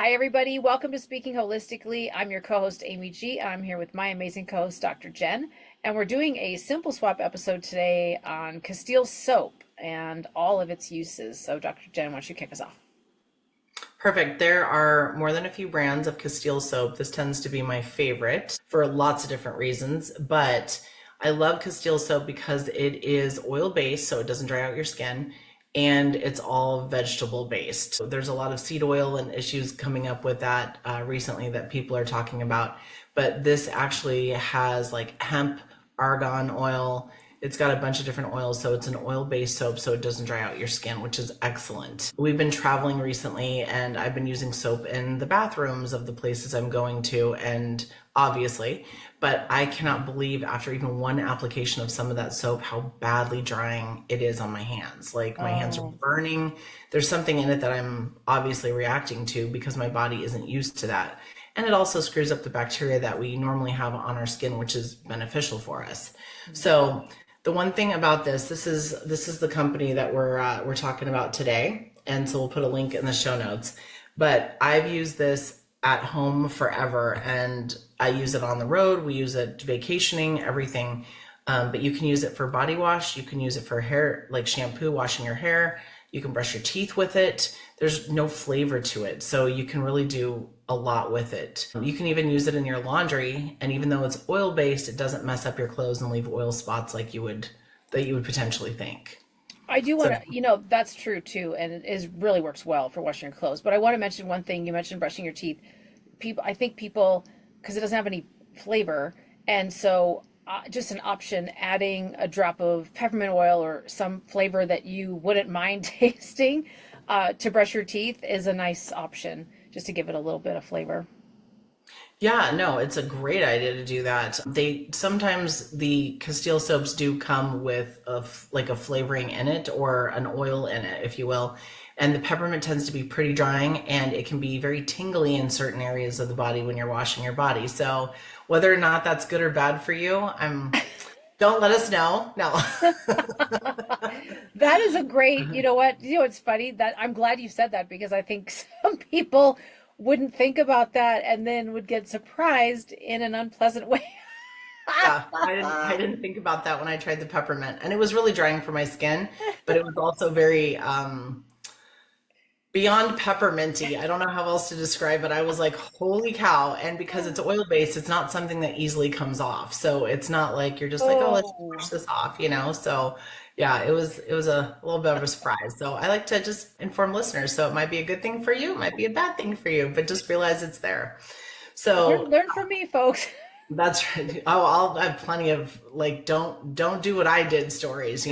Hi, everybody. Welcome to Speaking Holistically. I'm your co host, Amy G. I'm here with my amazing co host, Dr. Jen. And we're doing a simple swap episode today on Castille soap and all of its uses. So, Dr. Jen, why don't you kick us off? Perfect. There are more than a few brands of Castille soap. This tends to be my favorite for lots of different reasons, but I love Castille soap because it is oil-based, so it doesn't dry out your skin, and it's all vegetable-based. So there's a lot of seed oil and issues coming up with that recently that people are talking about, but this actually has like hemp, argan oil. It's got a bunch of different oils, so it's an oil-based soap, so it doesn't dry out your skin, which is excellent. We've been traveling recently, and I've been using soap in the bathrooms of the places I'm going to, and obviously, but I cannot believe after even one application of some of that soap, how badly drying it is on my hands. Like my hands are Oh, burning. There's something in it that I'm obviously reacting to because my body isn't used to that. And it also screws up the bacteria that we normally have on our skin, which is beneficial for us. So the one thing about this is the company that we're talking about today, and so we'll put a link in the show notes. But I've used this at home forever, and I use it on the road. We use it vacationing, everything. But you can use it for body wash. You can use it for hair, like shampoo, washing your hair. You can brush your teeth with it. There's no flavor to it, so you can really do a lot with it. You can even use it in your laundry, and even though it's oil-based, it doesn't mess up your clothes and leave oil spots like you would potentially think. I do want So to, that's true too. And it is really works well for washing your clothes. But I want to mention one thing. You mentioned brushing your teeth. I think people, because it doesn't have any flavor, and so just an option, adding a drop of peppermint oil or some flavor that you wouldn't mind tasting to brush your teeth is a nice option, just to give it a little bit of flavor. yeah, no, it's a great idea to do that. They sometimes the Castile soaps do come with like a flavoring in it or an oil in it, if you will. And the peppermint tends to be pretty drying, and it can be very tingly in certain areas of the body when you're washing your body. So whether or not that's good or bad for you, don't let us know. No. That is a great, you know what? It's funny that I'm glad you said that because I think some people wouldn't think about that and then would get surprised in an unpleasant way. Yeah, I didn't think about that when I tried the peppermint, and it was really drying for my skin, but it was also very beyond pepperminty. I don't know how else to describe it. I was like, holy cow. And because it's oil based, it's not something that easily comes off. So it's not like you're just like, oh, let's Oh, wash this off. So yeah, it was a little bit of a surprise. So I like to just inform listeners. So it might be a good thing for you, it might be a bad thing for you, but just realize it's there. So learn from me, folks. that's right. Oh, I'll have plenty of like don't do what I did stories.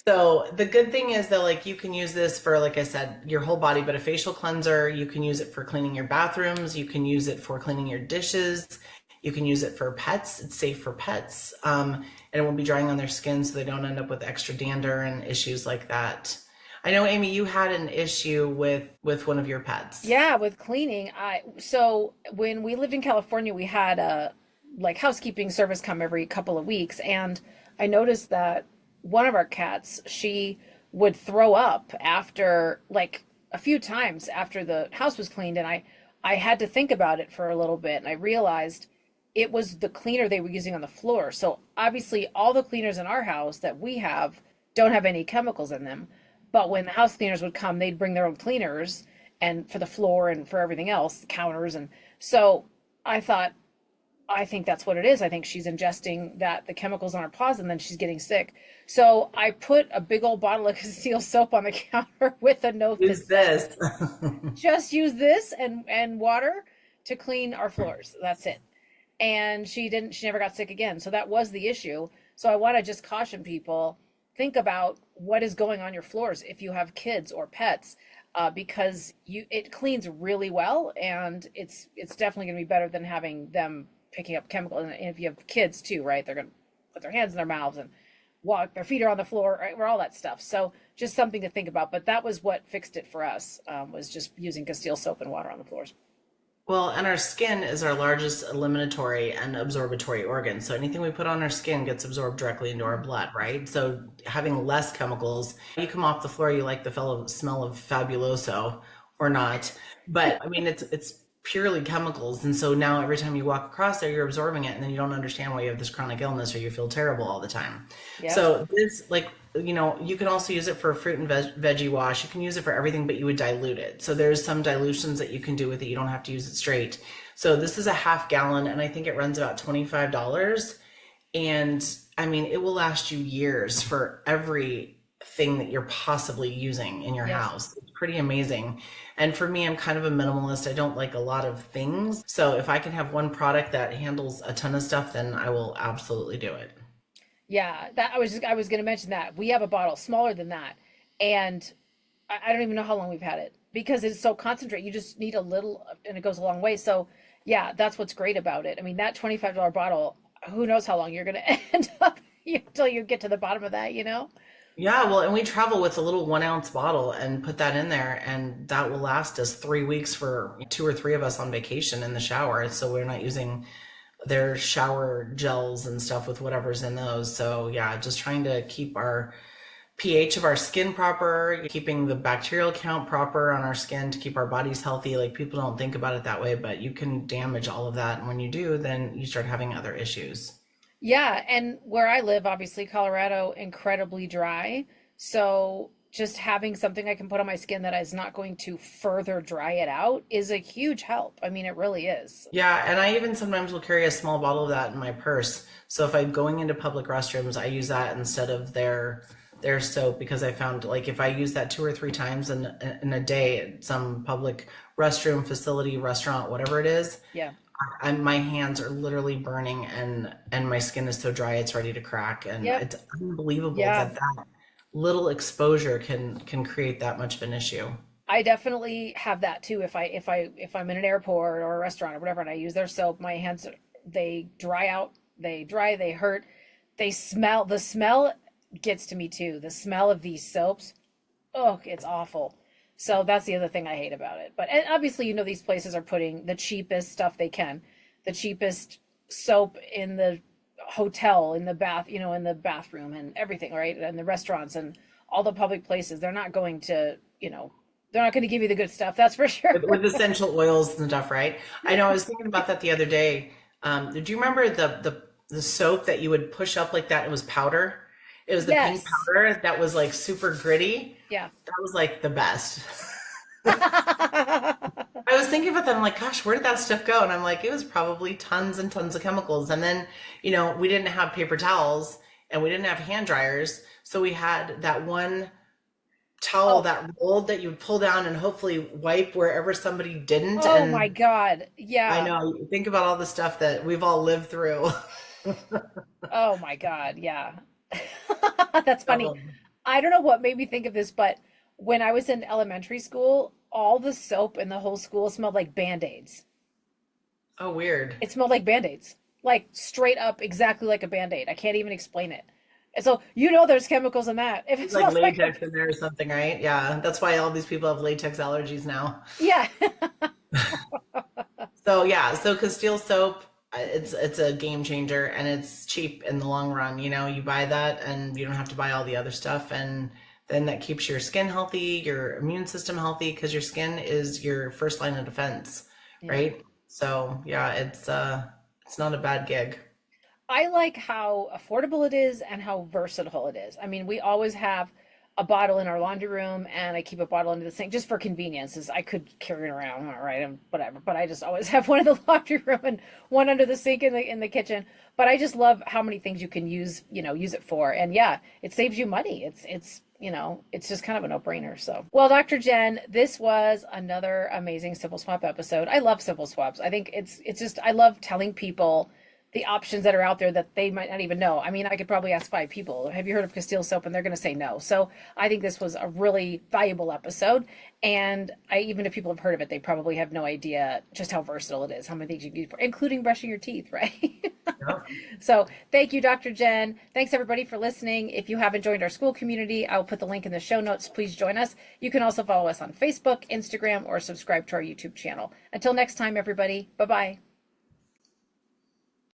So the good thing is that like you can use this for, like I said, your whole body, but a facial cleanser. You can use it for cleaning your bathrooms. You can use it for cleaning your dishes. You can use it for pets. It's safe for pets. And it won't be drying on their skin so they don't end up with extra dander and issues like that. I know, Amy, you had an issue with one of your pets. Yeah, with cleaning, so when we lived in California, we had a like housekeeping service come every couple of weeks, and I noticed that one of our cats, she would throw up after like a few times after the house was cleaned, and I had to think about it for a little bit, and I realized it was the cleaner they were using on the floor. So obviously all the cleaners in our house that we have don't have any chemicals in them. But when the house cleaners would come, they'd bring their own cleaners and for the floor and for everything else, the counters. And so I thought, I think that's what it is. I think she's ingesting the chemicals on her paws and then she's getting sick. So I put a big old bottle of Castile soap on the counter with a note that Use said, this. just use this and water to clean our floors. That's it. And she never got sick again. So that was the issue. So I want to just caution people, think about what is going on your floors if you have kids or pets, because it cleans really well, and it's definitely going to be better than having them picking up chemicals. And if you have kids too, right, they're going to put their hands in their mouths and walk, their feet are on the floor, right, or all that stuff. So just something to think about. But that was what fixed it for us, was just using Castile soap and water on the floors. Well, and our skin is our largest eliminatory and absorbatory organ. So anything we put on our skin gets absorbed directly into our blood, right? So having less chemicals, you come off the floor, you like the fellow smell of Fabuloso or not. But I mean, it's purely chemicals, and so now every time you walk across there, you're absorbing it, and then you don't understand why you have this chronic illness or you feel terrible all the time. Yep. So this, like, you can also use it for fruit and veggie wash. You can use it for everything, but you would dilute it. So there's some dilutions that you can do with it. You don't have to use it straight. So this is a half gallon, and I think it runs about $25. And I mean, it will last you years for everything that you're possibly using in your Yes. house. It's pretty amazing. And for me, I'm kind of a minimalist. I don't like a lot of things. So if I can have one product that handles a ton of stuff, then I will absolutely do it. Yeah, that I was going to mention that. We have a bottle smaller than that, and I don't even know how long we've had it because it's so concentrated. You just need a little, and it goes a long way. So, yeah, that's what's great about it. I mean, that $25 bottle, who knows how long you're going to end up until you get to the bottom of that, you know? Yeah, well, and we travel with a little 1 ounce bottle and put that in there, and that will last us 3 weeks for two or three of us on vacation in the shower. So we're not using their shower gels and stuff with whatever's in those. So yeah, just trying to keep our pH of our skin proper, keeping the bacterial count proper on our skin to keep our bodies healthy. Like people don't think about it that way, but you can damage all of that. And when you do, then you start having other issues. Yeah, and where I live, obviously, Colorado, incredibly dry. So just having something I can put on my skin that is not going to further dry it out is a huge help. I mean, it really is. Yeah, and I even sometimes will carry a small bottle of that in my purse. So if I'm going into public restrooms, I use that instead of their soap because I found like if I use that two or three times in a day at some public restroom facility, restaurant, whatever it is, Yeah. my hands are literally burning and my skin is so dry it's ready to crack, and Yep. it's unbelievable Yeah. that little exposure can create that much of an issue. I definitely have that too. If I'm in an airport or a restaurant or whatever and I use their soap, my hands they dry out, they hurt, they smell. The smell gets to me too. The smell of these soaps, oh, it's awful. So that's the other thing I hate about it. But and obviously, these places are putting the cheapest stuff they can, the cheapest soap in the hotel, in the bath, in the bathroom and everything, right? And the restaurants and all the public places. They're not going to give you the good stuff. That's for sure. With essential oils and stuff, right? I know I was thinking about that the other day. Did you remember the soap that you would push up like that? It was powder. It was the pink Yes. powder that was like super gritty. Yeah. That was like the best. I was thinking about that. I'm like, gosh, where did that stuff go? And I'm like, it was probably tons and tons of chemicals. And then, we didn't have paper towels and we didn't have hand dryers. So we had that one towel Oh, that rolled that you would pull down and hopefully wipe wherever somebody didn't. oh my And God. I Yeah. know, you think about all the stuff that we've all lived through. Oh my God. Yeah. That's funny. So, I don't know what made me think of this, but when I was in elementary school, all the soap in the whole school smelled like Band-Aids. oh, weird. It smelled like Band-Aids, like straight up exactly like a Band-Aid. I can't even explain it. And so, there's chemicals in that. If it Like smells like a, latex in there or something, right? Yeah, that's why all these people have latex allergies now. yeah. So yeah, so Castile soap, it's a game changer and it's cheap in the long run. You buy that and you don't have to buy all the other stuff, and then that keeps your skin healthy, your immune system healthy, because your skin is your first line of defense, Yeah. right? So yeah, it's not a bad gig. I like how affordable it is and how versatile it is. I mean, we always have a bottle in our laundry room, and I keep a bottle under the sink just for conveniences. I could carry it around, all right, and whatever, but I just always have one in the laundry room and one under the sink in the kitchen. But I just love how many things you can use it for. And yeah, it saves you money. It's just kind of a no-brainer. So, well, Dr. Jen, this was another amazing Simple Swap episode. I love Simple Swaps. I think it's just I love telling people the options that are out there that they might not even know. I mean, I could probably ask 5 people, have you heard of Castile soap? And they're going to say no. So I think this was a really valuable episode. And even if people have heard of it, they probably have no idea just how versatile it is, how many things you can use for, including brushing your teeth, right? Yeah. So thank you, Dr. Jen. Thanks everybody for listening. If you haven't joined our school community, I'll put the link in the show notes. Please join us. You can also follow us on Facebook, Instagram, or subscribe to our YouTube channel. Until next time, everybody. Bye-bye.